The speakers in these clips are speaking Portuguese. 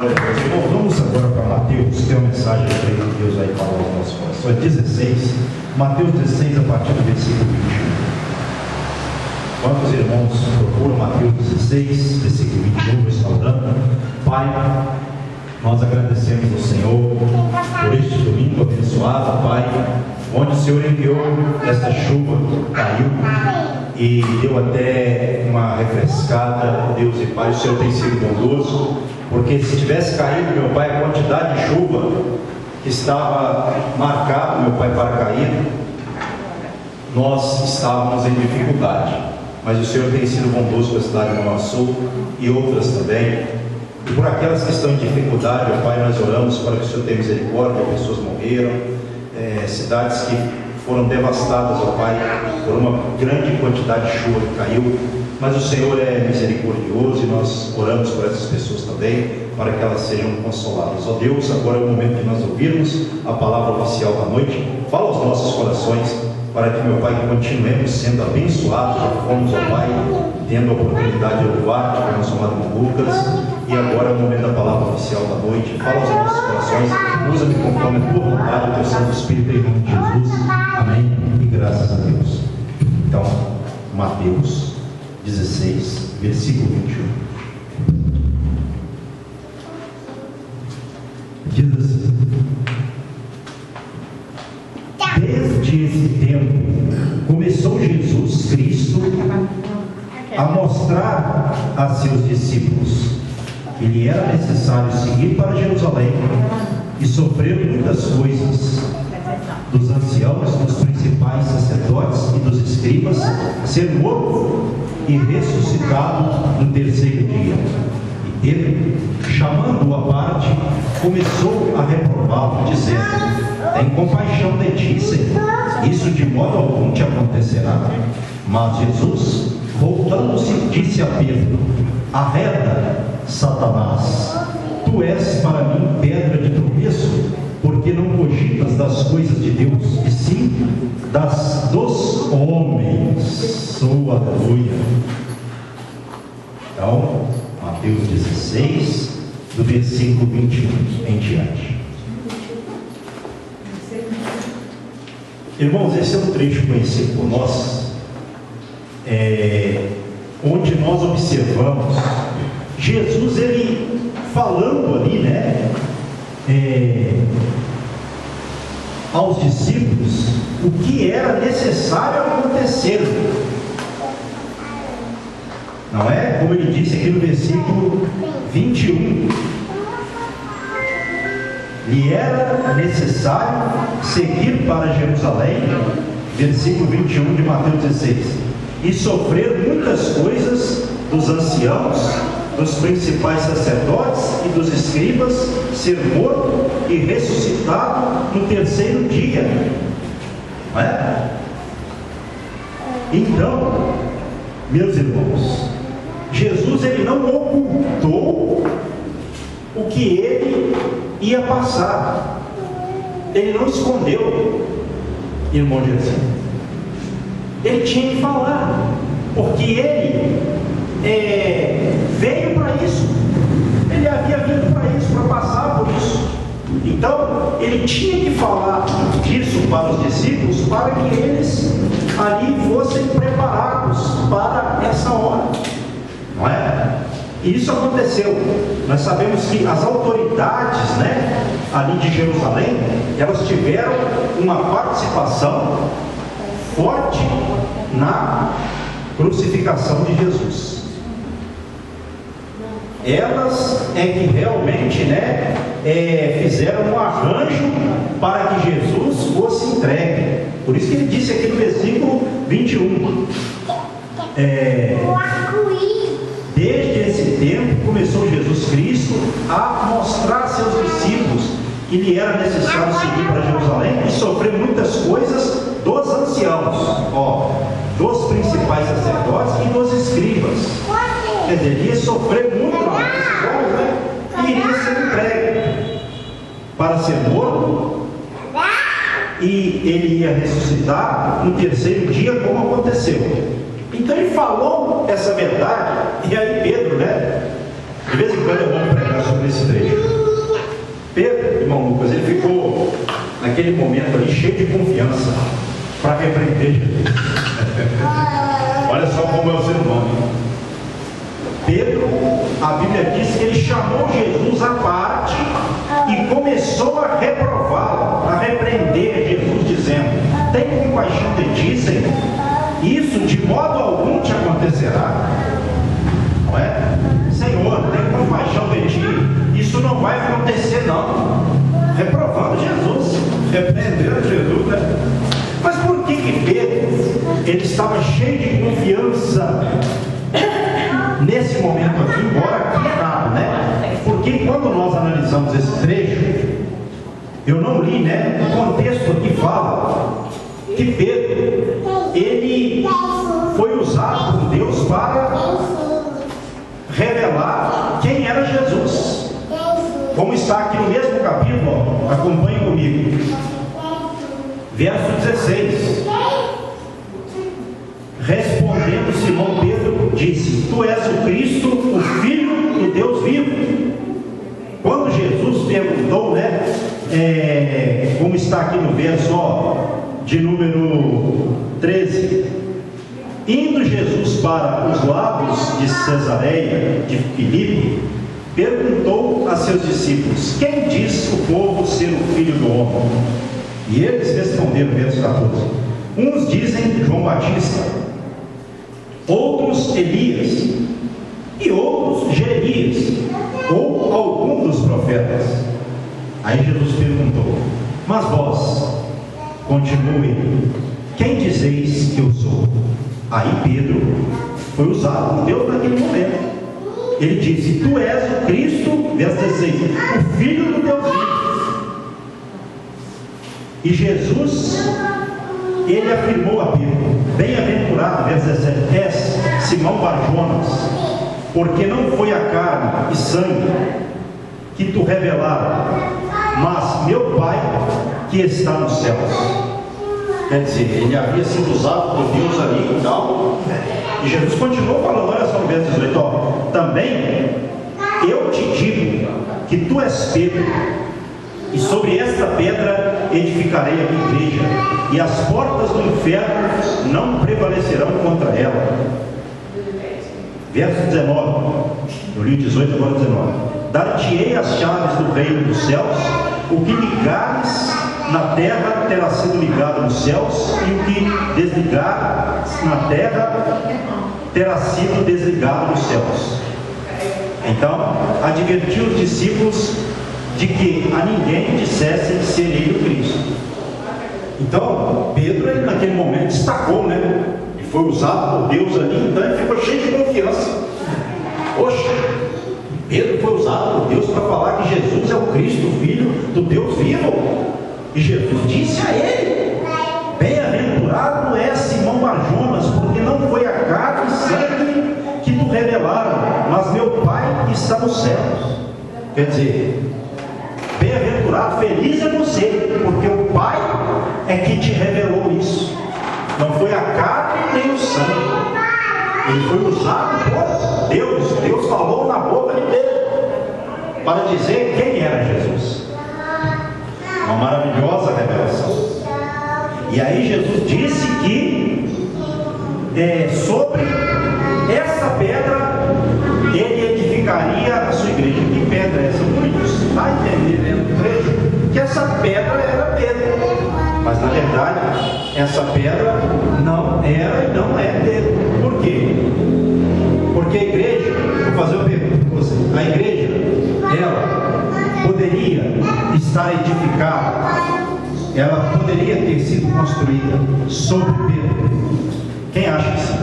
Vamos agora para Mateus, tem uma mensagem que Deus vai falar aos nossos corações. 16, Mateus 16, a partir do versículo 21. Quantos irmãos procuram Mateus 16, versículo 21, restaurando? Pai, nós agradecemos ao Senhor por este domingo abençoado, Pai, onde o Senhor enviou esta chuva, caiu e deu até uma refrescada, Deus e Pai. O Senhor tem sido bondoso, porque se tivesse caído, meu Pai, a quantidade de chuva que estava marcado, meu Pai, para cair, nós estávamos em dificuldade. Mas o Senhor tem sido bondoso com a cidade de Nova Sul e outras também. E por aquelas que estão em dificuldade, meu Pai, nós oramos para que o Senhor tenha misericórdia. Pessoas morreram, cidades que foram devastadas, ó Pai, por uma grande quantidade de chuva que caiu. Mas o Senhor é misericordioso e nós oramos por essas pessoas também, para que elas sejam consoladas. Ó Deus, agora é o momento de nós ouvirmos a palavra oficial da noite. Fala aos nossos corações, para que, meu Pai, continuemos sendo abençoados. Já fomos, ó Pai, tendo a oportunidade de louvar-te com o nosso amado irmão Lucas. E agora é o momento da palavra oficial da noite. Fala aos nossos corações, usa-me conforme a tua vontade, o teu Santo Espírito, em nome de Jesus. Amém. E graças a Deus. Então, Mateus 16, versículo 21. Diz assim: desde esse tempo começou Jesus Cristo a mostrar a seus discípulos que lhe era necessário seguir para Jerusalém e sofrer muitas coisas dos anciãos, dos principais sacerdotes e dos escribas, ser morto e ressuscitado no terceiro dia. E ele, chamando-o à parte, começou a reprová-lo, dizendo: tem compaixão de ti, Senhor, isso de modo algum te acontecerá. Mas Jesus, voltando-se, disse a Pedro: arreda, Satanás, tu és para mim pedra de tropeço, porque não cogitas das coisas de Deus, e sim dos homens. Aleluia. Então, Mateus 16, do versículo 21 em diante. Irmãos, esse é um trecho conhecido por nós, onde nós observamos Jesus, ele falando ali, aos discípulos o que era necessário acontecer. Não é? Como ele disse aqui no versículo 21, lhe era necessário seguir para Jerusalém, versículo 21 de Mateus 16, e sofrer muitas coisas dos anciãos, dos principais sacerdotes e dos escribas, ser morto e ressuscitado no terceiro dia. Não é? Então, meus irmãos, Jesus, ele não ocultou o que ele ia passar. Ele não escondeu, irmão Jesus. Ele tinha que falar, porque ele veio para isso. Ele havia vindo para isso, para passar por isso. Então, ele tinha que falar disso para os discípulos, para que eles ali fossem preparados para essa hora. Não é? E isso aconteceu. Nós sabemos que as autoridades, ali de Jerusalém, elas tiveram uma participação forte na crucificação de Jesus. Elas é que realmente, fizeram um arranjo para que Jesus fosse entregue. Por isso que ele disse aqui no versículo 21, desde esse tempo começou Jesus Cristo a mostrar a seus discípulos que lhe era necessário seguir para Jerusalém e sofrer muitas coisas dos anciãos, dos principais sacerdotes e dos escribas. Quer dizer, ele ia sofrer muito e iria ser entregue para ser morto, e ele ia ressuscitar no terceiro dia, como aconteceu. Então ele falou essa verdade, e aí Pedro, de vez em quando é bom pregar sobre nesse trecho. Pedro, irmão Lucas, ele ficou naquele momento ali cheio de confiança para repreender Jesus. Olha só como é o ser humano. Pedro, a Bíblia diz que ele chamou Jesus à parte e começou a reprová-lo, a repreender Jesus, dizendo: tem compaixão de ti, Senhor, isso de modo algum te acontecerá. Não é? Senhor, tem compaixão de ti, isso não vai acontecer não. Reprovando Jesus, repreendendo Jesus, né? Mas por que Pedro, ele estava cheio de confiança nesse momento aqui, embora aqui é nada, né? Porque quando nós analisamos esse trecho, eu não li, né? O contexto aqui fala que Pedro, ele foi usado por Deus para revelar quem era Jesus. Como está aqui no mesmo capítulo, ó, acompanhe comigo. Verso 16. Respondendo Simão Pedro, disse: tu és o Cristo, o Filho do Deus vivo. Quando Jesus perguntou, né, como está aqui no verso, ó, de número 13, indo Jesus para os lados de Cesareia de Filipe, perguntou a seus discípulos: quem diz o povo ser o Filho do Homem? E eles responderam, verso 14: uns dizem João Batista, outros Elias, e outros Jeremias, ou algum dos profetas. Aí Jesus perguntou: mas vós, continue, quem dizeis que eu sou? Aí Pedro foi usado por Deus naquele momento. Ele disse: tu és o Cristo, verso 16, o Filho do Deus vivo. E Jesus, ele afirmou a Pedro: bem-aventurado, verso 17, és Simão Barjonas, porque não foi a carne e sangue que tu revelaram, mas meu Pai que está nos céus. Quer dizer, ele havia sido usado por Deus ali e tal. E Jesus continuou falando, olha só no verso 18, ó, também eu te digo que tu és Pedro, e sobre esta pedra edificarei a minha igreja, e as portas do inferno não prevalecerão contra ela. Verso 19, eu li 18, agora 19. Dar-te-ei as chaves do reino dos céus, o que ligares na terra terá sido ligado nos céus, e o que desligares na terra terá sido desligado nos céus. Então, advertiu os discípulos de que a ninguém dissessem ser ele o Cristo. Então, Pedro, ele, naquele momento, destacou, né? E foi usado por Deus ali, então ele ficou cheio de confiança. Poxa, Pedro foi usado por Deus para falar que Jesus é o Cristo, o Filho do Deus vivo. E Jesus disse a ele: bem-aventurado é Simão Barjonas, porque não foi a carne e sangue que tu revelaram, mas meu Pai que está nos céus. Quer dizer, bem-aventurado, feliz é você, porque o Pai é que te revelou isso. Não foi a carne nem o sangue. Ele foi usado por Deus. Deus falou na boca de Pedro para dizer quem era Jesus. Uma maravilhosa revelação. E aí Jesus disse que sobre essa pedra ele edificaria a sua igreja. Que pedra é essa? Muitos está entendendo o trecho que essa pedra era Pedro, mas na verdade essa pedra não era e não é Pedro. Por quê? Porque a igreja, vou fazer uma pergunta para você, a igreja, ela poderia estar edificada, ela poderia ter sido construída sobre Pedro? Quem acha que sim?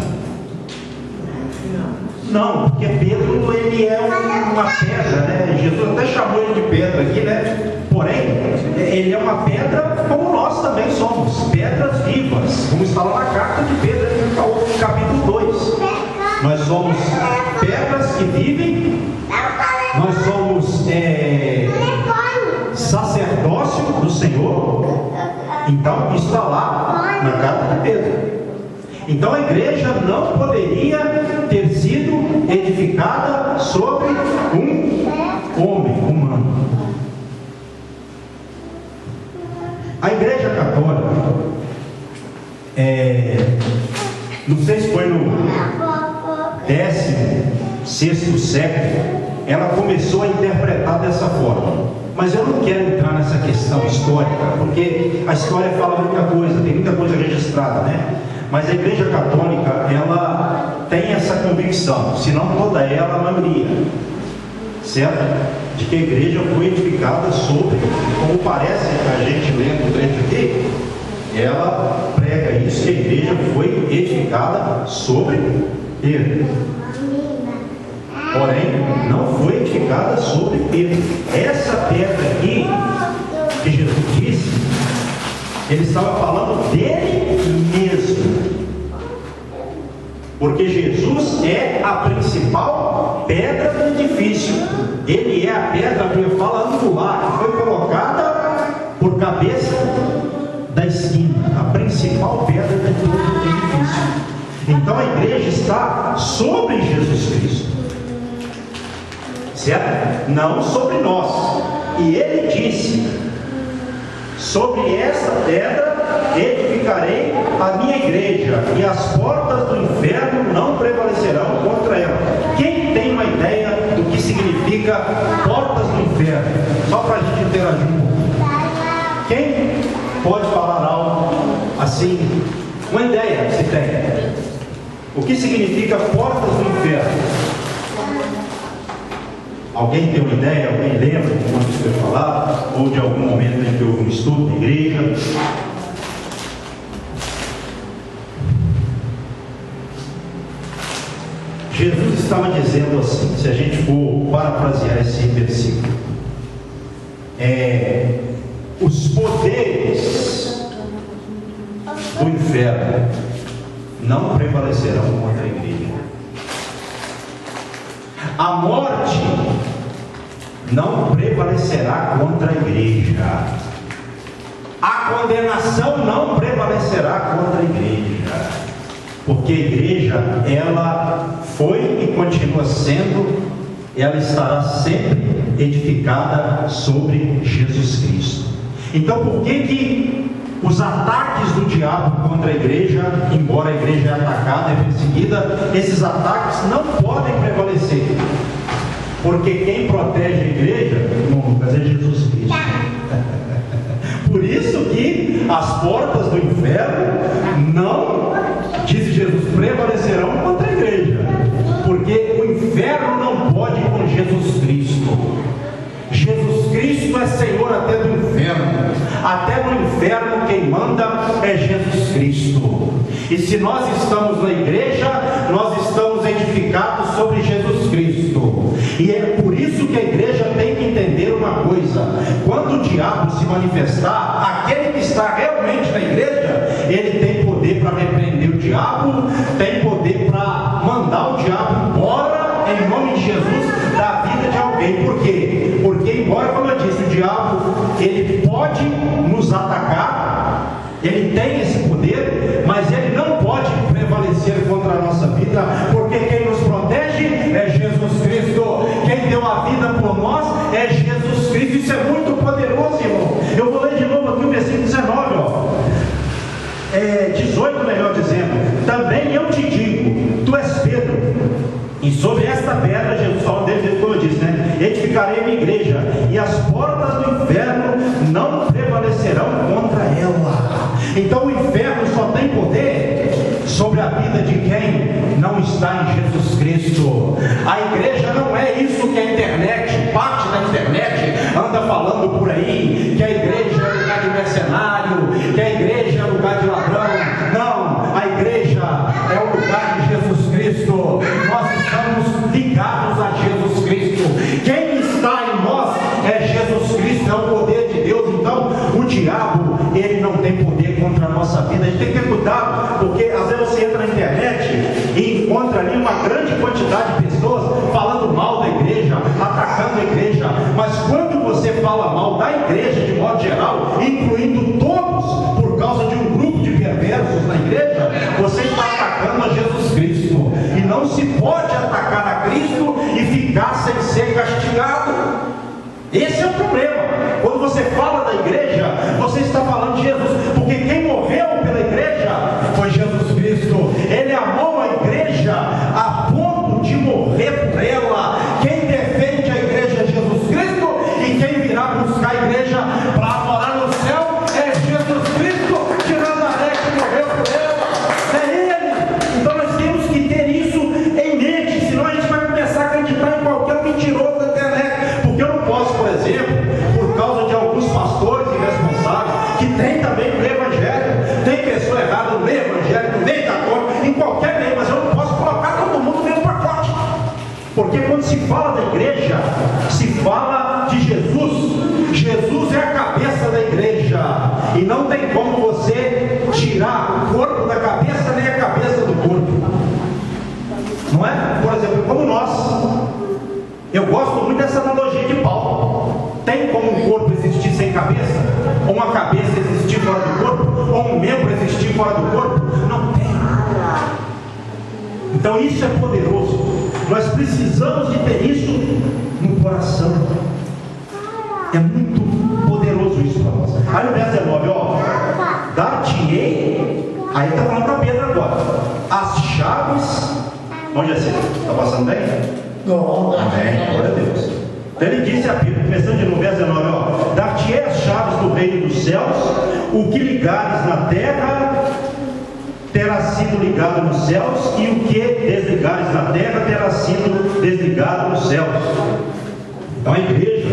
Não, porque Pedro, ele é uma pedra, né? Jesus até chamou ele de pedra aqui, né? Porém, ele é uma pedra como nós também somos, pedras vivas, como está lá na carta de Pedro, no capítulo 2. Nós somos pedras que vivem, nós somos sacerdócio do Senhor. Então, isso está lá na carta de Pedro. Então a igreja não poderia ter sido edificada sobre um homem. não sei se foi no 16º século, ela começou a interpretar dessa forma. Mas eu não quero entrar nessa questão histórica, porque a história fala muita coisa, tem muita coisa registrada, né? Mas a Igreja Católica, ela tem essa convicção, se não toda ela, a maioria, certo? De que a igreja foi edificada sobre, como parece que a gente lendo o trecho aqui, ela prega isso, que a igreja foi edificada sobre Pedro. Porém, não foi edificada sobre Pedro. Essa pedra aqui, que Jesus disse, ele estava falando dele mesmo. Porque Jesus é a principal pedra do edifício. Ele é a pedra que fala angular, que foi colocada por cabeça da esquina, a principal pedra de todo o edifício. Então a igreja está sobre Jesus Cristo, certo? Não sobre nós. E ele disse: sobre esta pedra edificarei a minha igreja, e as portas do inferno não prevalecerão contra ela. Quem tem uma ideia do que significa portas do inferno? Só para a gente interagir um pouco. Quem pode falar algo assim? Uma ideia se tem. O que significa portas do inferno? Alguém tem uma ideia? Alguém lembra de quando isso foi falado? Ou de algum momento em que houve um estudo na igreja? Jesus estava dizendo assim, se a gente for parafrasear esse versículo, os poderes do inferno não prevalecerão contra a igreja. A morte não prevalecerá contra a igreja. A condenação não prevalecerá contra a igreja. Porque a igreja, ela foi e continua sendo, ela estará sempre edificada sobre Jesus Cristo. Então, por que os ataques do diabo contra a igreja, embora a igreja é atacada, é perseguida, esses ataques não podem prevalecer? Porque quem protege a igreja, irmão Lucas, é Jesus Cristo. Por isso que as portas do inferno não, diz Jesus, prevalecerão contra a igreja. Porque o inferno não pode com Jesus Cristo. Jesus Cristo é Senhor até do inferno. Até no inferno quem manda é Jesus Cristo. E se nós estamos na igreja, nós estamos edificados sobre Jesus Cristo. E é por isso que a igreja tem que entender uma coisa: quando o diabo se manifestar, aquele que está realmente na igreja, ele tem poder para repreender o diabo, tem poder para mandar o diabo embora em nome de Jesus da vida de alguém. Por quê? Porque, embora, como eu disse, o diabo ele pode nos atacar, ele tem esse poder, mas ele não pode prevalecer contra a nossa vida, porque quem nos protege é Jesus Cristo. Quem deu a vida por nós é Jesus Cristo. Isso é muito poderoso, irmão. Eu vou ler de novo aqui o versículo 19, 18, melhor dizendo: também eu te digo, tu és Pedro, e sobre esta pedra, Jesus falando dele, como eu disse, né? Edificarei minha igreja, e as portas do inferno não prevalecerão contra ela. Então o inferno só tem poder sobre a vida de quem não está em Jesus Cristo. A igreja não é isso que a internet, parte da internet, anda falando por aí, que a igreja é lugar de mercenário, que a igreja é lugar de ladrão. Não, a igreja é o lugar de Jesus Cristo. Nós estamos ligados a Jesus Cristo. Quem está em nós é Jesus Cristo, é o poder de Deus. Então o diabo, ele não tem poder contra a nossa vida. A gente tem que ter cuidado, porque às vezes você entra na internet e encontra ali uma grande quantidade de pessoas falando mal da igreja, atacando a igreja. Mas quando você fala mal da igreja de modo geral, incluindo todos, por causa de um grupo de perversos na igreja, você está atacando a Jesus Cristo. E não se pode atacar a Cristo e ficar sem ser castigado. Esse é o problema. Quando você fala da igreja, você está falando de Jesus, porque quem morreu pela igreja foi Jesus Cristo. Ele amou a igreja a ponto de morrer por ela. Quem defende a igreja é Jesus Cristo, e quem virá buscar a igreja para morar no céu é Jesus Cristo de Nazaré, que morreu por ela. É Ele. Então nós temos que ter isso em mente, senão a gente vai começar a acreditar em qualquer mentiroso da internet. Porque eu não posso, por exemplo, por causa de alguns pastores irresponsáveis, que tem também no evangelho, tem pessoa errada no meio evangélico, no meio da cor, em qualquer meio, mas eu não posso colocar todo mundo no mesmo pacote. Porque quando se fala da igreja, se fala de Jesus. Jesus é a cabeça da igreja, e não tem como você tirar o corpo da cabeça, nem a cabeça do corpo, não é? Por exemplo, como nós, eu gosto muito dessa analogia de Paulo. Tem como um corpo existir sem cabeça? Ou uma cabeça existir fora do corpo? Ou um membro existir fora do corpo? Não tem. Então isso é poderoso. Nós precisamos de ter isso no coração. É muito poderoso isso para nós. Aí no verso 19, ó, dar-te-ei, aí está falando para Pedro agora, as chaves. Onde é assim? Está passando bem? Amém, glória a Deus. Então ele disse a Pedro, começando de novo, verso 19, ó, dar-te-ei as chaves do reino dos céus, o que ligares na terra terá sido ligado nos céus, e o que desligares na terra terá sido desligado nos céus. Então a igreja,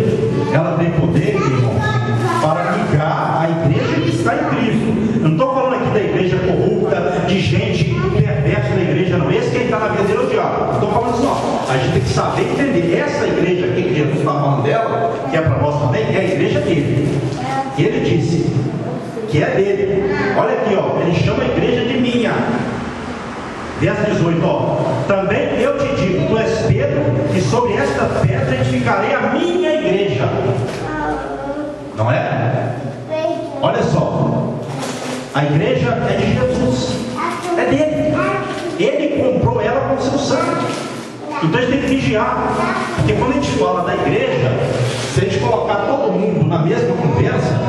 ela tem poder, irmãos, para ligar a igreja que está em Cristo. Eu não estou falando aqui da igreja corrupta, de gente perversa na igreja, não. Esse quem está na mesa dele é o diabo. Estou falando assim, ó, a gente tem que saber entender. Essa igreja aqui que Jesus está falando dela, que é para nós também, é a igreja dele. E ele disse que é dele. Olha aqui, ó, ele chama a igreja de minha. Verso 18, ó, também eu te digo, tu és Pedro, e sobre esta pedra edificarei a minha igreja. Não é? Olha só, a igreja é de Jesus, é dele. Ele comprou ela com seu sangue. Então a gente tem que vigiar, porque quando a gente fala da igreja, se a gente colocar todo mundo na mesma conversa,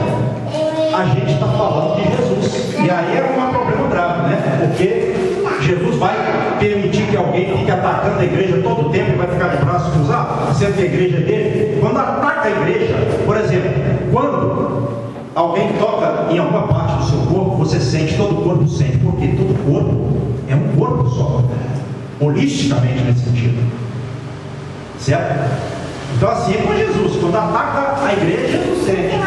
a gente está falando de Jesus. E aí é um problema grave, né? Porque Jesus vai permitir que alguém fique atacando a igreja todo o tempo e vai ficar de braços cruzados, sendo que a igreja é dele. Quando ataca a igreja, por exemplo, quando alguém toca em alguma parte do seu corpo, você sente, todo o corpo sente, porque todo corpo é um corpo só, holisticamente nesse sentido, certo? Então assim é com Jesus, quando ataca a igreja, Jesus sente,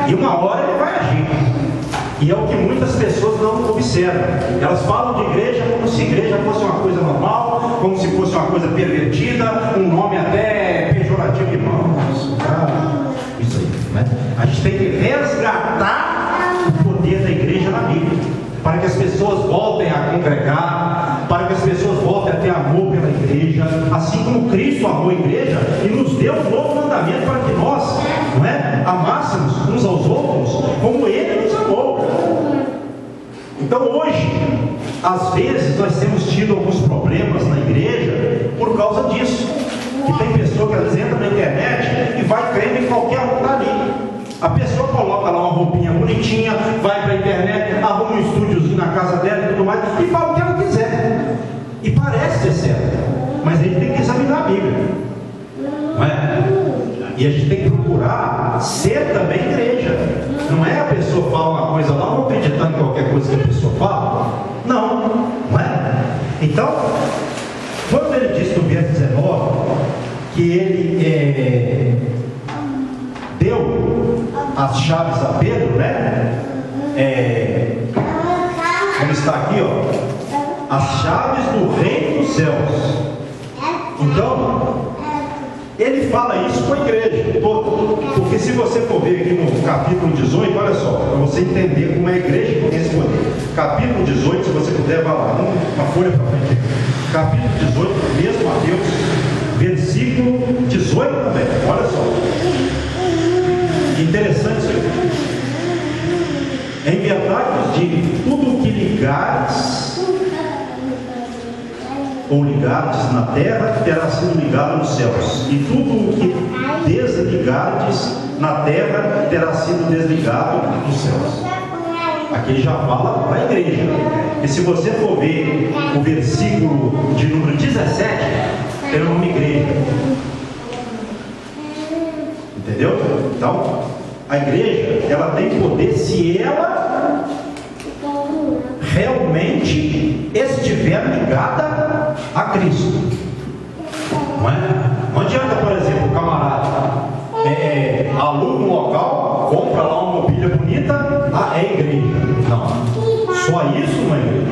e uma hora ele vai agir. E é o que muitas pessoas não observam. Elas falam de igreja como se igreja fosse uma coisa normal, como se fosse uma coisa pervertida, um nome até pejorativo, irmãos. Isso aí, né? A gente tem que resgatar o poder da igreja na Bíblia, para que as pessoas voltem a congregar, para que as pessoas voltem a ter amor pela igreja, assim como Cristo amou a igreja e nos deu um novo mandamento para que nós, não é, amássemos uns aos outros como Ele nos amou. Então hoje, às vezes nós temos tido alguns problemas na igreja por causa disso. E tem pessoa que às vezes entra na internet e vai crendo em qualquer um que está ali. A pessoa coloca lá uma roupinha bonitinha, vai para a internet, arruma um estúdiozinho na casa dela e tudo mais, e fala o que ela quiser. E parece ser certo, mas a gente tem que examinar a Bíblia, não é? E a gente tem que procurar ser também igreja. Não é a pessoa fala uma coisa lá, não acreditando em qualquer coisa que a pessoa fala. Não, não é? Então, quando ele diz no verso 19 que ele deu as chaves a Pedro, né? Como está aqui, ó, as chaves do reino dos céus. Então, ele fala isso com a igreja toda, porque se você for ver aqui no capítulo 18, olha só, para você entender como é a igreja que tem esse poder. Capítulo 18, se você puder, vai lá, uma folha para frente. Capítulo 18, mesmo Mateus, versículo 18 também, olha só. Interessante isso aqui. Em verdade vos digo, tudo o que ligares ou ligardes na terra, terá sido ligado nos céus, e tudo o que desligardes na terra, terá sido desligado nos céus. Aqui ele já fala para a igreja. E se você for ver o versículo de número 17, tem o nome igreja. Entendeu? Então, a igreja, ela tem poder se ela realmente estiver ligada a Cristo. Não é? Não adianta, por exemplo, o camarada aluga um local, compra lá uma mobília bonita, é igreja. Não, só isso não é igreja.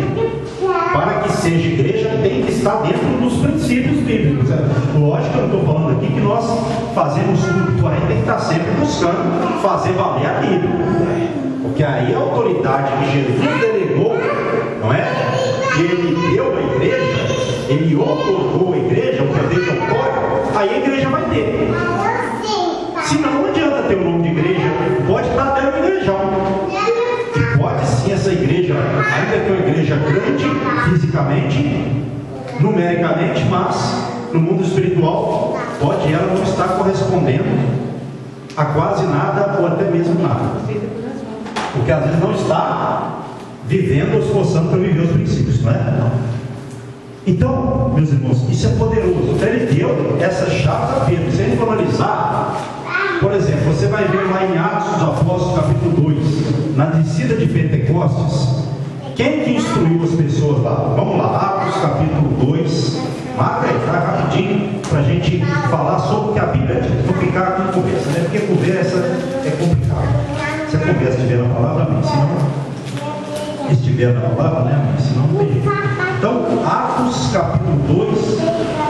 Para que seja igreja, tem que estar dentro dos princípios bíblicos. Lógico que eu não estou falando aqui que nós fazemos tudo, porém tem que estar sempre buscando fazer valer a Bíblia. Porque aí a autoridade que Jesus delegou, não é? Que ele deu à igreja, ele otorgou à igreja, o poder de outorga, aí a igreja vai ter. Senão não adianta ter o nome de igreja, pode estar até uma igrejão. E pode sim essa igreja, ainda que uma igreja grande, fisicamente, numericamente, mas no mundo espiritual, pode ela não estar correspondendo a quase nada ou até mesmo nada. Porque às vezes não está vivendo ou esforçando para viver os princípios, não é? Então, meus irmãos, isso é poderoso. Então ele deu essa chave a Pedro. Se a gente for analisar, por exemplo, você vai ver lá em Atos dos Apóstolos, capítulo 2, na descida de Pentecostes, quem que instruiu as pessoas lá? Vamos lá, Atos capítulo 2, marca aí, tá rapidinho, para a gente falar sobre o que a Bíblia diz. Vou ficar com conversa, né? Porque conversa é complicado. Se a conversa estiver na palavra, amém. Se não estiver na palavra, né, amém? Se não, não tem jeito. Então, Atos capítulo 2,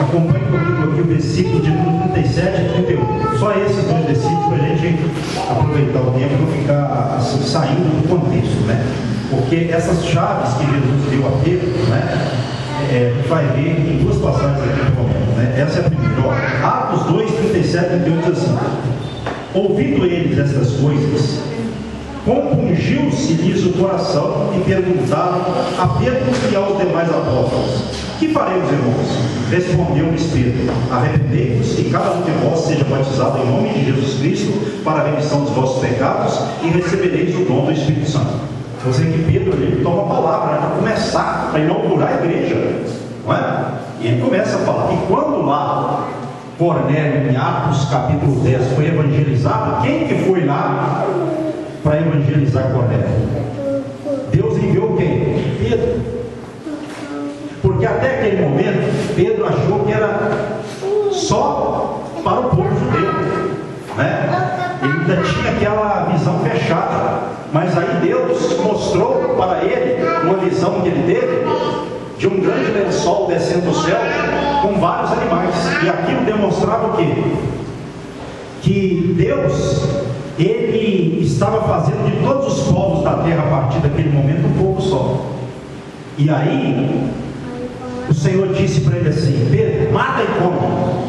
acompanhe comigo aqui o versículo de número 37 e 31. Só esses dois versículos para a gente aproveitar o tempo e não ficar assim, saindo do contexto, né? Porque essas chaves que Jesus deu a Pedro, né? Vai ver em duas passagens aqui no momento, né? Essa é a primeira, ó. Atos 2, 37 e 31 diz assim: ouvindo eles estas coisas, compungiu-se-lhes o coração e perguntaram a Pedro e aos demais apóstolos: que faremos, irmãos? Respondeu-lhes Pedro: arrependei-vos e cada um de vós seja batizado em nome de Jesus Cristo para a remissão dos vossos pecados e recebereis o dom do Espírito Santo. Você que Pedro ele toma a palavra, né, para começar, para inaugurar a igreja, não é? E ele começa a falar. E quando lá Cornélio, em Atos capítulo 10, foi evangelizado, quem que foi lá para evangelizar Cornélio? Deus enviou quem? Pedro. Porque até aquele momento Pedro achou que era só para o povo judeu, né? Ele ainda tinha aquela visão fechada. Mas aí Deus mostrou para ele uma visão que ele teve de um grande lençol descendo do céu com vários animais. E aquilo demonstrava o quê? Que Deus, ele estava fazendo de todos os povos da terra a partir daquele momento um povo só. E aí o Senhor disse para ele assim: Pedro, mata e come.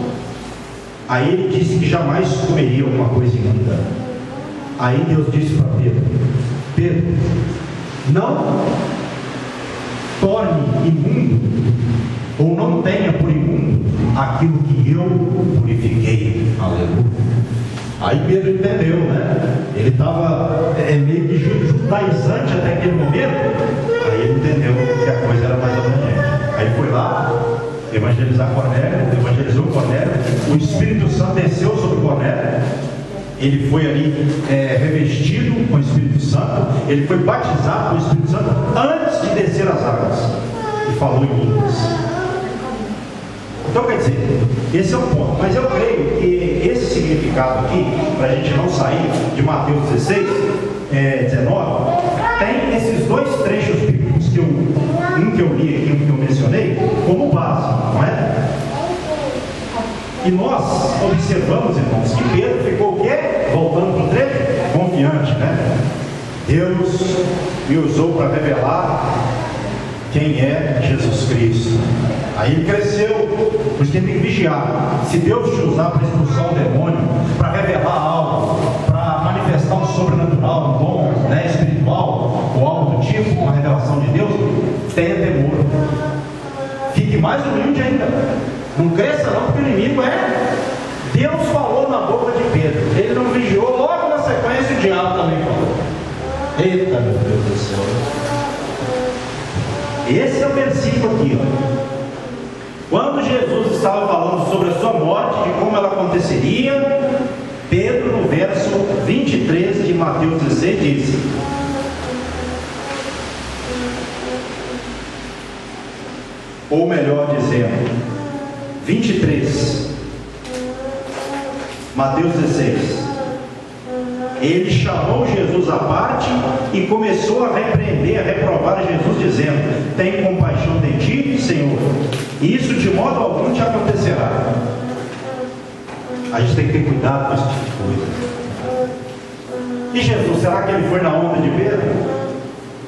Aí ele disse que jamais comeria alguma coisa imunda. Aí Deus disse para Pedro: Pedro, não torne imundo, ou não tenha por imundo aquilo que eu purifiquei. Aleluia. Aí Pedro entendeu, né? Ele estava meio que judaizante até aquele momento. Aí ele entendeu que a coisa era mais abrangente. Aí foi lá evangelizar Cornélio, evangelizou Cornélio. O Espírito Santo desceu sobre Cornélio. Ele foi ali revestido com o Espírito Santo. Ele foi batizado com o Espírito Santo antes de descer as águas. E falou em línguas. Então, quer dizer, esse é o ponto. Mas eu creio que esse significado aqui, para a gente não sair de Mateus 16, 19, tem esses dois trechos bíblicos, um que eu li aqui, um que eu mencionei, como base, não é? E nós observamos, irmãos, que Pedro ficou o quê? Voltando para o trecho? Confiante, né? Deus me usou para revelar quem é Jesus Cristo. Aí ele cresceu, por isso que ele tem que vigiar. Se Deus te usar para expulsar um demônio, para revelar algo, para manifestar um sobrenatural, um dom, né, espiritual, ou algo do tipo, uma revelação de Deus, tenha temor. Fique mais humilde ainda. Não cresça não, porque o inimigo Deus falou na boca de Pedro. Ele não vigiou, logo na sequência o diabo também falou. Eita, meu Deus do céu. Esse é o versículo aqui, ó. Quando Jesus estava falando sobre a sua morte, de como ela aconteceria, Pedro, no verso 23 de Mateus 16, disse: ou melhor dizendo, 23, Mateus 16. Ele chamou Jesus à parte e começou a repreender, a reprovar Jesus, dizendo: tem compaixão de ti, Senhor, e isso de modo algum te acontecerá. A gente tem que ter cuidado com esse tipo de coisa. E Jesus, será que ele foi na onda de Pedro?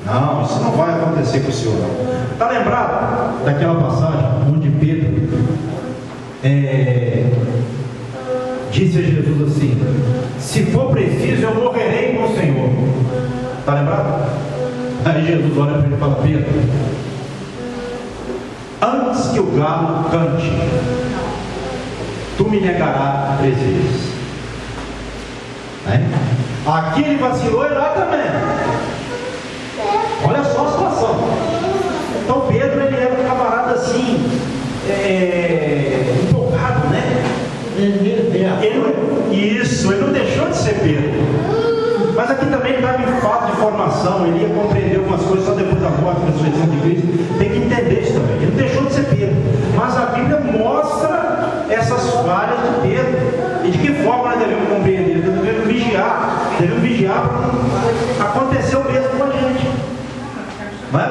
Não, isso não vai acontecer com o Senhor, não. Está lembrado daquela passagem onde Pedro disse a Jesus assim: se for preciso eu morrerei com o Senhor. Está lembrado? Aí Jesus olha para ele e fala: Pedro, antes que o galo cante, tu me negarás 3 vezes. Aqui ele vacilou e lá também. Olha só a situação. Então Pedro, ele era um camarada assim, empolgado, né? Ele não deixou de ser Pedro. Mas aqui também estava em falta de formação. Ele ia compreender algumas coisas só depois da morte e ressurreição de Cristo. Tem que entender isso também. Ele não deixou de ser Pedro. Mas a Bíblia mostra essas falhas de Pedro. E de que forma nós devemos compreender? Devemos vigiar. Devemos vigiar para não acontecer o mesmo com a gente. Não é?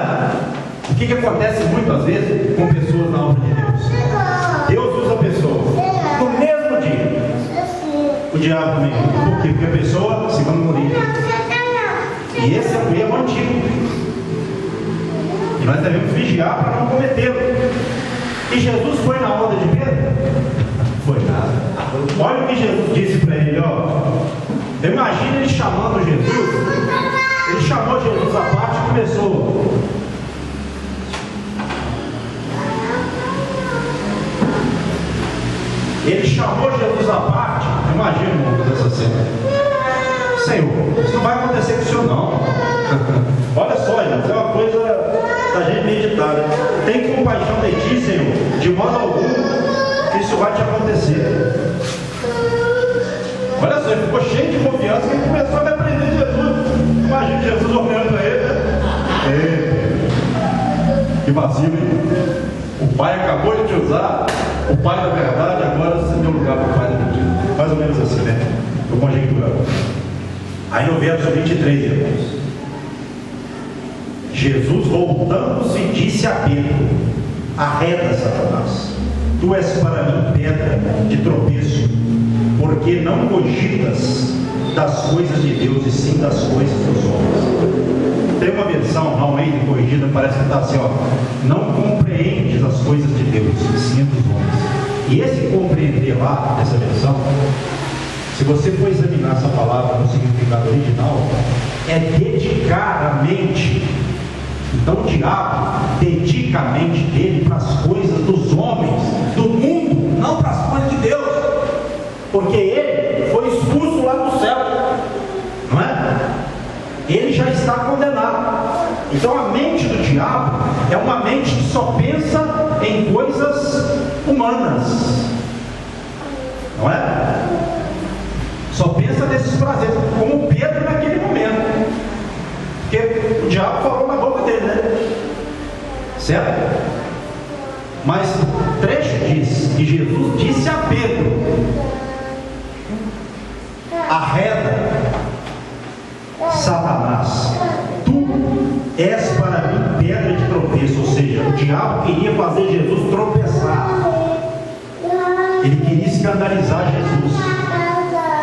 O que acontece muitas vezes com pessoas na obra de Deus? Deus usa pessoas no mesmo dia. O diabo também. Por quê? Porque a pessoa se vanguarda. E esse é o erro antigo. E nós devemos vigiar para não cometê-lo. E Jesus foi na onda de Pedro? Foi nada. Olha o que Jesus disse para ele, ó. Imagina ele chamando Jesus. Ele chamou Jesus à parte e começou: ele chamou Jesus à parte. Imagina, irmão, essa cena. Senhor, isso não vai acontecer com o Senhor, não. Olha só, gente, é uma coisa da gente meditar, né? Tem compaixão de ti, Senhor, de modo algum que isso vai te acontecer. Olha só, ele ficou cheio de confiança, que ele começou a repreender Jesus. Imagina Jesus olhando para ele, né? Que vacilo, hein? O Pai acabou de te usar, o Pai da verdade, agora você deu lugar para o Pai da mentira. Mais ou menos assim, né? Estou conjecturando. Aí no verso 23, irmãos, Jesus, voltando-se, disse a Pedro: arreda, Satanás, tu és para mim pedra de tropeço, porque não cogitas das coisas de Deus, e sim das coisas dos homens. Tem uma versão, não ainda corrigida, parece que está assim, ó: não compreendes as coisas de Deus, e sim dos homens. E esse compreender lá, nessa versão, se você for examinar essa palavra no significado original, é dedicar a mente. Então o diabo dedica a mente dele para as coisas dos homens, do mundo, não para as coisas de Deus, porque ele foi expulso lá do céu, não é? Ele já está condenado. Então a mente do diabo é uma mente que só pensa em coisas humanas, não é? Só pensa nesses prazeres, como Pedro naquele momento, porque o diabo falou na boca dele, né? Certo? Mas o trecho diz que Jesus disse a Pedro: arreda, Satanás, tu és para mim pedra de tropeço. Ou seja, o diabo queria fazer Jesus tropeçar, ele queria escandalizar Jesus,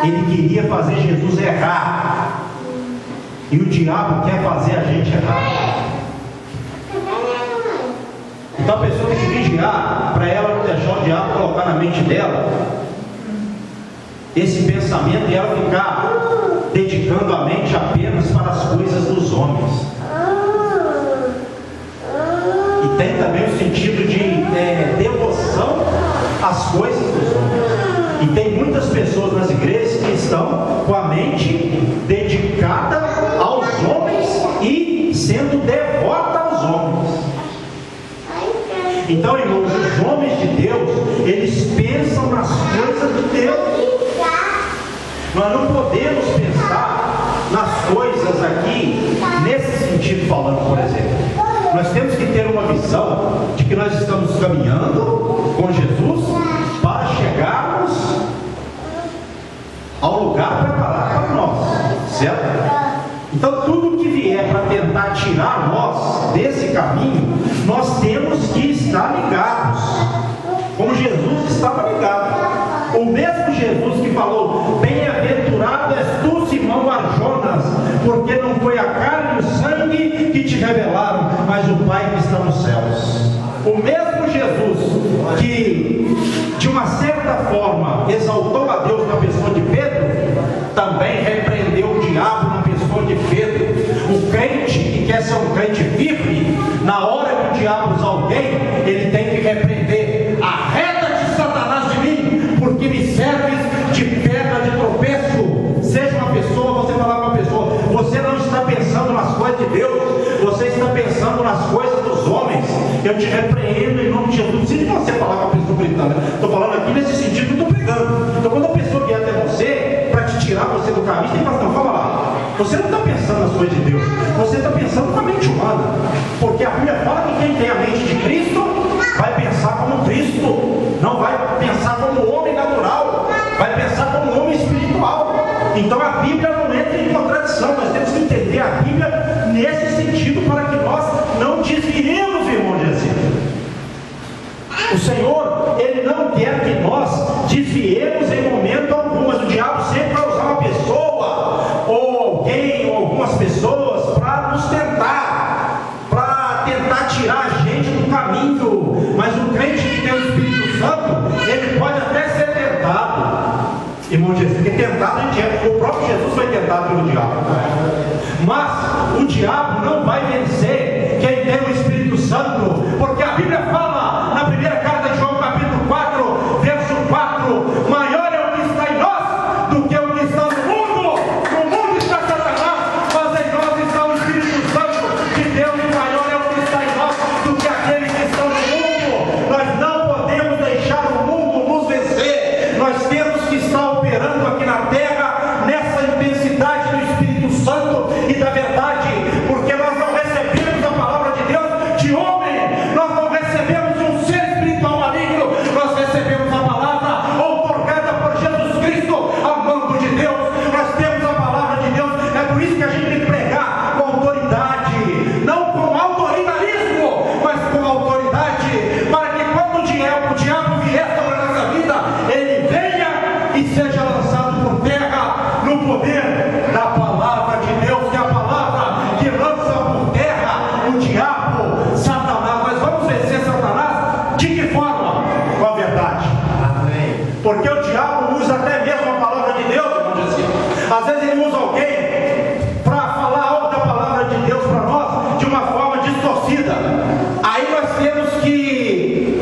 ele queria fazer Jesus errar. E o diabo quer fazer a gente errar. Então a pessoa tem que vigiar para ela não deixar o diabo colocar na mente dela esse pensamento e ela ficar dedicando a mente apenas para as coisas dos homens. E tem também o sentido de devoção às coisas dos homens. E tem muitas pessoas nas igrejas que estão com a mente dedicada aos homens e sendo devota aos homens. Então, irmãos, os homens de Deus, eles pensam nas coisas de Deus. Nós não podemos pensar nas coisas aqui nesse sentido falando, por exemplo. Nós temos que ter uma visão de que nós estamos caminhando com Jesus para chegarmos ao lugar preparado para nós, certo? Então tudo que vier para tentar tirar nós desse caminho, nós temos que estar ligados, como Jesus estava ligado. O mesmo Jesus que falou: bem-aventurado és tu, Simão Barjonas, porque não foi a carne e o sangue que te revelaram, mas o Pai que está nos céus. O mesmo Jesus que, de uma certa forma, exaltou a Deus na pessoa de Pedro, também repreendeu o diabo na pessoa de Pedro. O crente que quer ser um crente firme, na hora que o diabo usa alguém, ele tem que repreender: arreda-te, Satanás, de mim, porque me serves de pedra de tropeço. Seja uma pessoa, você falar com uma pessoa: você não está pensando nas coisas de Deus, você está pensando nas coisas dos homens. Eu te repreendo em nome de Jesus. Não precisa de você falar com a pessoa gritando. Estou falando aqui nesse sentido que eu estou pregando. Então, quando a pessoa vier até você para te tirar você do caminho, você tem que falar: não, calma lá. Você não está pensando nas coisas de Deus, você está pensando com a mente humana. Porque a Bíblia fala que quem tem a mente de Cristo vai pensar como Cristo, não vai pensar como homem natural, vai pensar como homem espiritual. Então a Bíblia não entra em contradição. Nós temos que entender a Bíblia nesse sentido, para que nós não desviemos, irmão Jesus. O Senhor, Ele não quer que nós desviemos em momento algum, mas o diabo sempre vai usar uma pessoa, ou alguém, ou algumas pessoas, para nos tentar, tirar a gente do caminho. Mas o crente que tem o Espírito Santo, ele pode até ser tentado, irmão Jesus, porque tentado a gente é. O próprio Jesus foi tentado pelo diabo, mas o diabo não vai vencer quem tem o Espírito Santo, porque a Bíblia fala na primeira carta de João, capítulo 4, verso 4: maior é o que está em nós do que o que está no mundo. No mundo está Satanás, mas em nós está o Espírito Santo de Deus, e maior é o que está em nós do que aqueles que estão no mundo. Nós não podemos deixar o mundo nos vencer. Nós temos que estar operando aqui na terra nessa intensidade do Espírito Santo e da verdade, porque nós não recebemos a palavra de Deus de homem, nós não recebemos de um ser espiritual maligno, nós recebemos a palavra outorgada por Jesus Cristo, a mando de Deus. Nós temos a palavra de Deus. É por isso que a gente tem que pregar com autoridade, não com autoritarismo, mas com autoridade, para que quando o diabo vier sobre a nossa vida, ele venha e seja lançado por terra no poder da palavra de Deus, que é a palavra que lança por terra o diabo, Satanás. Nós vamos vencer Satanás de que forma? Com a verdade. Amém. Porque o diabo usa até mesmo a palavra de Deus, vamos dizer. Às vezes ele usa alguém para falar algo da palavra de Deus para nós de uma forma distorcida. Aí nós temos que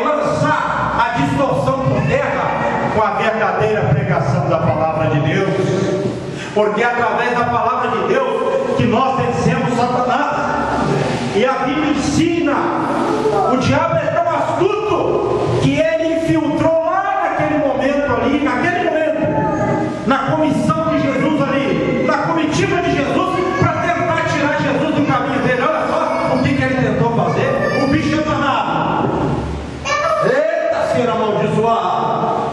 lançar a distorção por terra com a verdadeira pregação da palavra de Deus, porque é através da palavra de Deus que nós vencemos Satanás. E a Bíblia ensina: o diabo é tão astuto que ele infiltrou lá naquele momento ali, na comissão de Jesus ali, na comitiva de Jesus, para tentar tirar Jesus do caminho dele. Olha só o que ele tentou fazer. O bicho é danado. Eita, ser amaldiçoado.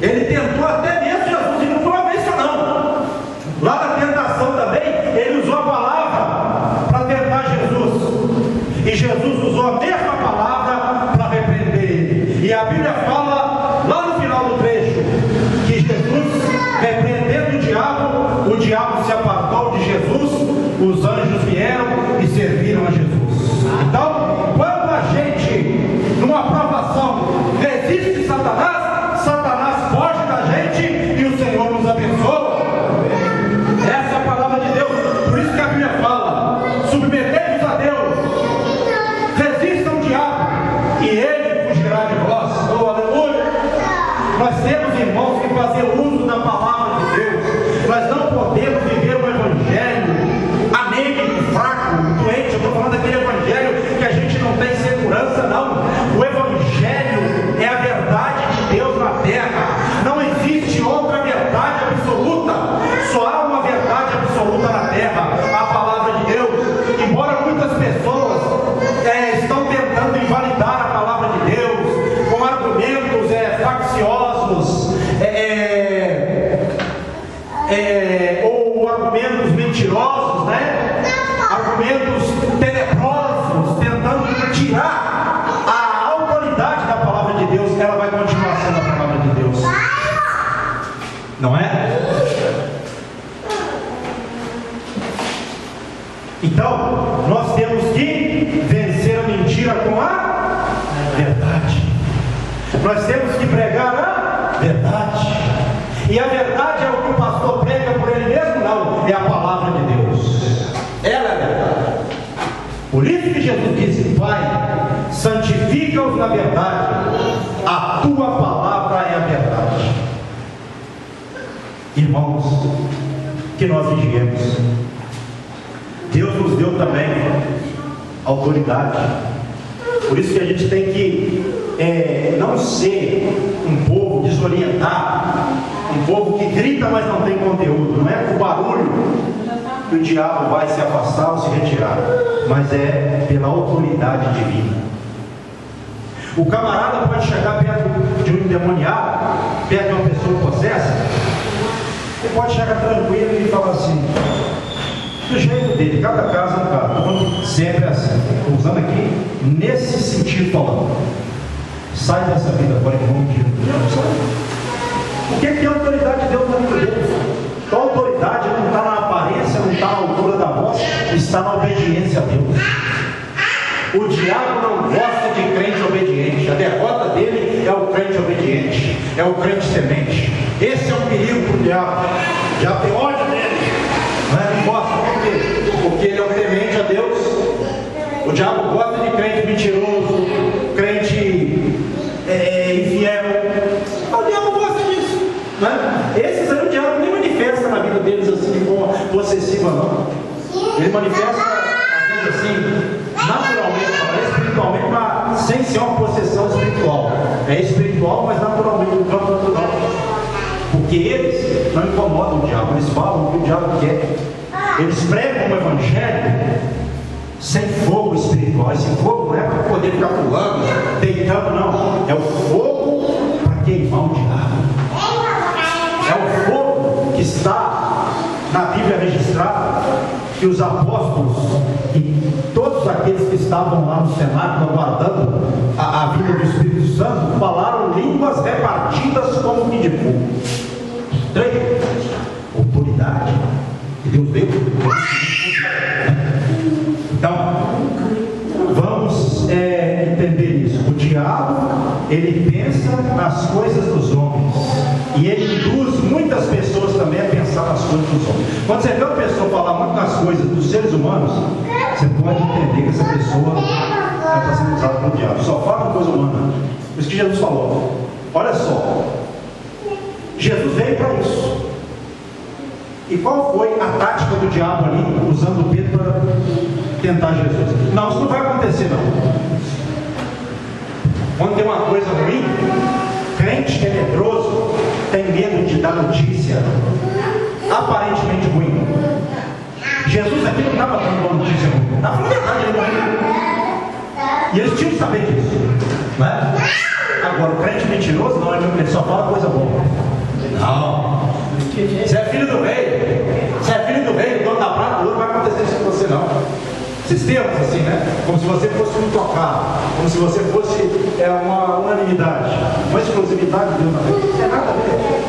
Ele tentou até mesmo Jesus, e não foi uma vez só não. Lá na tentação também, ele usou a palavra para tentar Jesus. E Jesus usou a mesma palavra para repreender ele. E a Bíblia fala, lá no final do trecho, que Jesus, repreendendo o diabo se apartou de Jesus, os anjos vieram e serviram a Jesus. Então, quando a gente, numa provação, resiste Satanás, Satanás foge da gente e o Senhor nos abençoa. Essa é a palavra de Deus. Por isso que a Bíblia fala: submetei-vos a Deus, ou argumentos mentirosos, né? Argumentos tenebrosos, tentando tirar a autoridade da palavra de Deus, ela vai continuar sendo a palavra de Deus. Não é? Então, nós temos que vencer a mentira com a verdade. Nós temos que pregar a verdade. E a verdade é o que o pastor prega por ele mesmo? Não, é a palavra de Deus. Ela é a verdade. Por isso que Jesus disse: Pai, santifica-os na verdade, a tua palavra é a verdade. Irmãos, que nós vigiemos. Deus nos deu também autoridade. Por isso que a gente tem que não ser um povo desorientado, um povo que grita, mas não tem conteúdo. Não é por barulho que o diabo vai se afastar ou se retirar, mas é pela autoridade divina. O camarada pode chegar perto de um endemoniado, perto de uma pessoa possessa, ele pode chegar tranquilo e falar assim, do jeito dele, cada caso é um caso, sempre é assim. Estou usando aqui nesse sentido falando. Sai dessa vida agora em nome de Jesus. O que é a autoridade de Deus na vida dele? A autoridade não está na aparência, não está na altura da voz, está na obediência a Deus. O diabo não gosta de crente obediente. A derrota dele é o crente obediente, é o crente temente. Esse é um perigo para o diabo. O diabo tem ódio dele. Não gosta, por quê? Porque ele é um temente a Deus. O diabo gosta de crente mentiroso, crente infiel. O diabo gosta disso, né? Esses aí o diabo nem manifesta na vida deles assim de forma possessiva, não. Ele manifesta às vezes assim, naturalmente, espiritualmente, mas sem ser uma possessão espiritual. É espiritual, mas naturalmente, no campo natural. Porque eles não incomodam o diabo, eles falam o que o diabo quer. Eles pregam o evangelho sem fogo espiritual. Esse fogo não é para poder ficar pulando, deitando, não. É o fogo para queimar o diabo. É o fogo que está na Bíblia registrada, que os apóstolos e todos aqueles que estavam lá no cenáculo aguardando a vinda do Espírito Santo falaram línguas repartidas como que de fogo. 3. Autoridade que Deus deu. Então, vamos entender isso. O diabo, ele pensa nas coisas dos homens, e ele induz muitas pessoas também a pensar nas coisas dos homens. Quando você vê uma pessoa falar muito nas coisas dos seres humanos, você pode entender que essa pessoa está sendo usada pelo diabo. Só fala uma coisa humana. Por isso que Jesus falou. Olha só, Jesus veio para isso. E qual foi a tática do diabo ali, usando Pedro para tentar Jesus? Não, isso não vai acontecer não. Quando tem uma coisa ruim, crente tenebroso tem medo de dar notícia aparentemente ruim. Jesus aqui não estava dando uma notícia ruim, estava falando a verdade ali. E eles tinham que saber disso, não é? Agora o crente mentiroso não, ele só fala coisa boa. Não. Você é filho do rei, você é filho do rei, o dono da prata, não vai acontecer isso com você não. Esses termos assim, né? Como se você fosse um intocável, como se você fosse uma unanimidade, uma exclusividade de Deus na vida. Não tem nada a ver.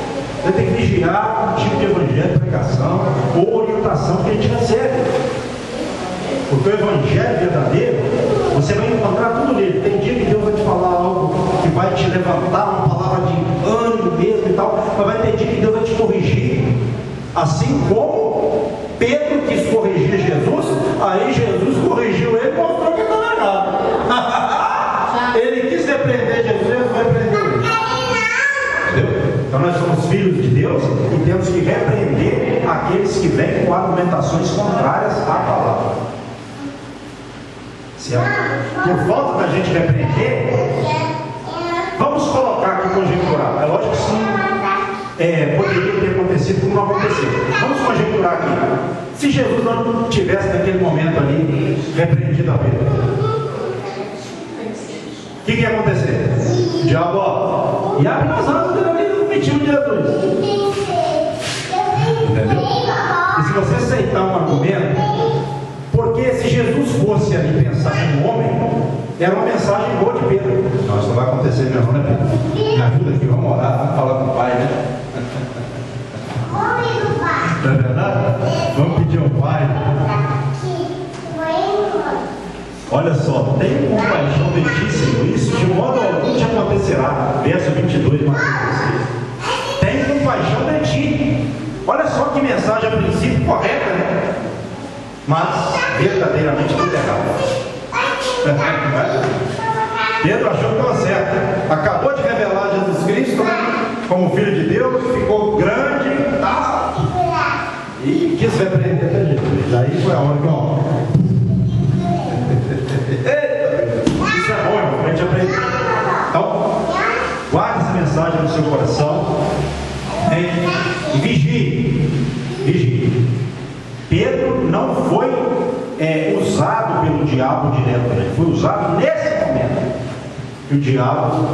Você tem que vigiar um tipo de evangelho, pregação ou orientação que a gente recebe. Porque o evangelho verdadeiro, você vai encontrar tudo nele. Tem dia que Deus vai te falar algo que vai te levantar, uma palavra de ânimo mesmo e tal, mas vai ter dia que Deus vai te corrigir. Assim como Pedro quis corrigir Jesus, aí Jesus corrigiu ele e mostrou que estava errado. Ele quis repreender Jesus, ele vai repreender ele. Entendeu? Então nós somos filhos de Deus e temos que repreender aqueles que vêm com argumentações contrárias à palavra. Por falta da gente repreender, vamos colocar aqui conjecturar. É lógico que sim, poderia ter acontecido como não aconteceu. Vamos conjecturar aqui. Se Jesus não tivesse naquele momento ali repreendido a Pedro, o que ia acontecer? O diabo, e abre as asas dele ali no mentiu de Jesus. Entendeu? você aceitar um argumento, porque se Jesus fosse ali pensar como homem, era uma mensagem boa de Pedro. Não, isso não vai acontecer mesmo, né, Pedro? Me ajuda aqui, vamos orar, vamos falar com o Pai, né? Não é verdade? Vamos pedir ao Pai. Olha só, tem compaixão de ti, Senhor. Isso de modo algum te acontecerá. Verso 22 de Mateus 16. Tem compaixão de ti. Olha só que mensagem a princípio correta, né? Mas verdadeiramente tudo errado. Pedro achou que estava certo. Acabou de revelar Jesus Cristo, né, como Filho de Deus, ficou grande e tal. E quis repreender até Jesus. Aí foi a hora que isso é bom, irmão, para a gente aprender. Então, guarde essa mensagem no seu coração, hein? E vigie. Pedro não foi usado pelo diabo diretamente, foi usado nesse momento. E o diabo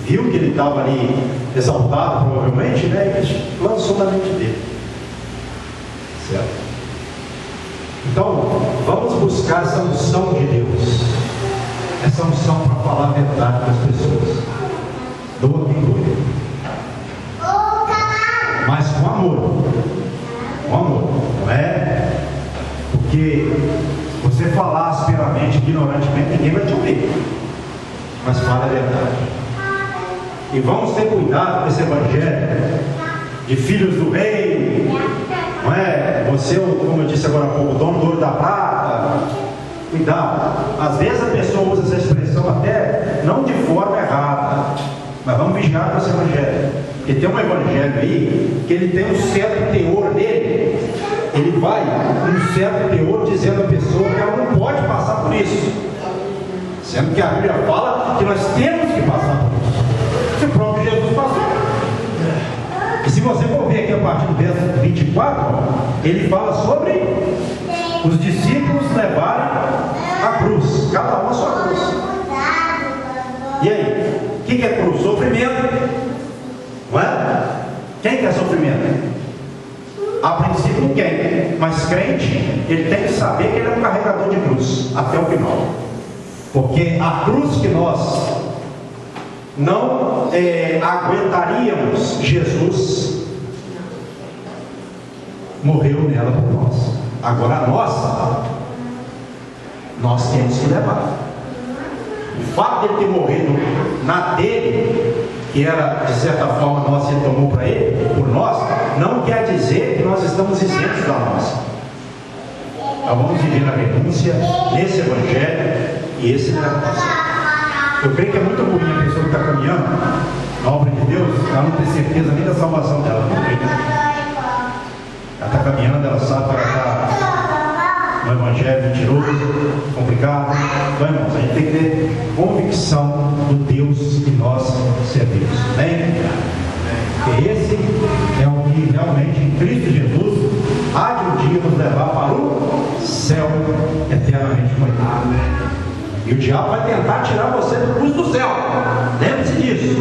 viu que ele estava ali exaltado, provavelmente, né? E lançou na mente dele. Certo? Então, vamos buscar essa unção de Deus, essa unção para falar a verdade para as pessoas. Doa quem doer, mas com amor. Com amor, não é? Porque você falar asperamente, ignorantemente, ninguém vai te ouvir. Mas fala a verdade. E vamos ter cuidado com esse evangelho de filhos do rei. Não é? Você, como eu disse agora há pouco, o dono do ouro da prata. Cuidado. Às vezes a pessoa usa essa expressão até não de forma errada. Mas vamos vigiar com esse evangelho. Porque tem um evangelho aí que ele tem um certo teor nele. Ele vai com um certo teor dizendo à pessoa que ela não pode passar por isso. Sendo que a Bíblia fala que nós temos que passar por isso. Que o próprio Jesus passou. E se você for ver aqui a partir do verso 24, ele fala sobre os discípulos levarem a cruz, cada um a sua cruz. E aí, o que é cruz? Sofrimento, não é? Quem quer sofrimento? A princípio ninguém, mas crente, ele tem que saber que ele é um carregador de cruz até o final, porque a cruz que nós não aguentaríamos, Jesus morreu nela por nós. Agora a nossa, nós temos que levar. O fato de ele ter morrido na dele, que era de certa forma nossa, ele tomou para ele, por nós, não quer dizer que nós estamos isentos da nossa. Nós vamos viver na renúncia, nesse evangelho, e esse levantamento. Eu creio que é muito ruim a pessoa que está caminhando na obra de Deus, ela não tem certeza nem da salvação dela. Não tem. Ela está caminhando, ela sabe que ela está no evangelho mentiroso, complicado. Então, irmãos, a gente tem que ter convicção do Deus que nós servimos. Amém? Porque esse é o que realmente em Cristo Jesus há de um dia nos levar para o céu eternamente com Ele. E o diabo vai tentar tirar você do cruz do céu. Lembre-se disso.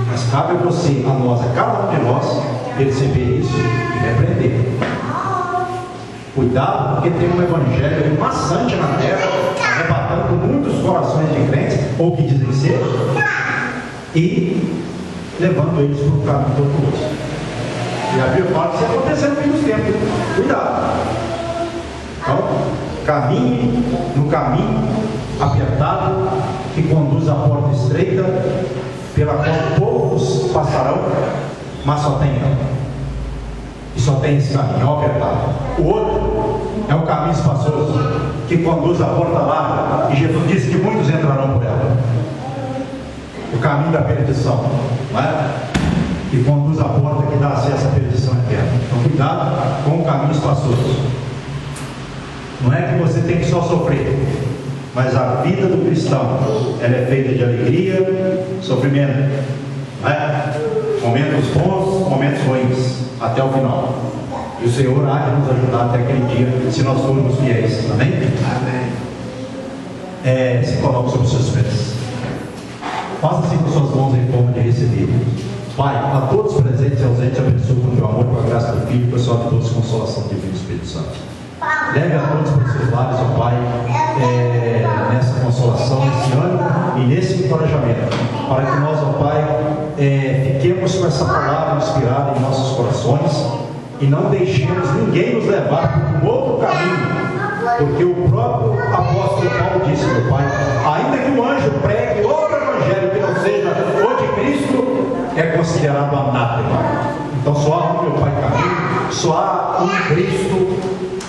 Mas cabe a você, a nós, a cada um de nós, perceber isso e repreender. Cuidado, porque tem um evangelho maçante na terra, arrebatando muitos corações de crentes, ou que dizem ser, e levando eles para o caminho tortuoso. E a Bíblia fala que isso aconteceu no fim dos tempos. Cuidado. Então, caminhe no caminho apertado que conduz à porta estreita, pela qual poucos passarão, mas só tem ela. E só tem esse caminho, é o apertado. O outro é o caminho espaçoso que conduz à porta larga, e Jesus disse que muitos entrarão por ela. O caminho da perdição, não é? Que conduz à porta que dá acesso à perdição eterna. Então, cuidado com o caminho espaçoso. Não é que você tem que só sofrer, mas a vida do cristão, ela é feita de alegria, sofrimento, não é? Momentos bons, momentos ruins, até o final. E o Senhor há de nos ajudar até aquele dia, se nós formos fiéis. Amém? Amém. Se coloque sobre os seus pés. Faça assim com suas mãos em forma de receber. Pai, a todos presentes e ausentes, abençoe com o teu amor, com a graça do Filho, pessoal de todos, consolação divina do Espírito Santo. Leve a todos para os seus lares, ó Pai, nessa consolação, nesse ânimo e nesse encorajamento, para que nós, ó Pai, fiquemos com essa palavra inspirada em nossos corações e não deixemos ninguém nos levar por um outro caminho, porque o próprio apóstolo Paulo disse, meu Pai, ainda que o anjo pregue outro evangelho que não seja o de Cristo, é considerado anátema. Então só há um, meu Pai, caminho, só há um Cristo,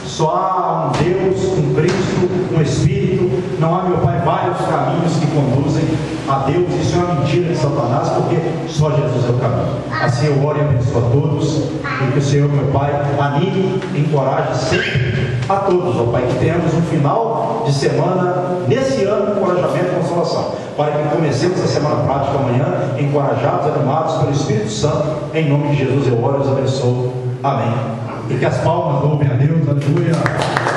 só há um Deus, um Cristo, um Espírito. Não há, meu Pai, vários caminhos que conduzem a Deus. Isso é uma mentira de Satanás, porque só Jesus é o caminho. Assim eu oro e abençoo a todos, e que o Senhor, meu Pai, anime, encoraje sempre a todos, ó Pai, que tenhamos um final de semana, nesse ano, encorajamento e consolação, para que comecemos a semana prática amanhã, encorajados, animados pelo Espírito Santo. Em nome de Jesus eu oro e os abençoo. Amém. E que as palmas louvem a Deus. Aleluia.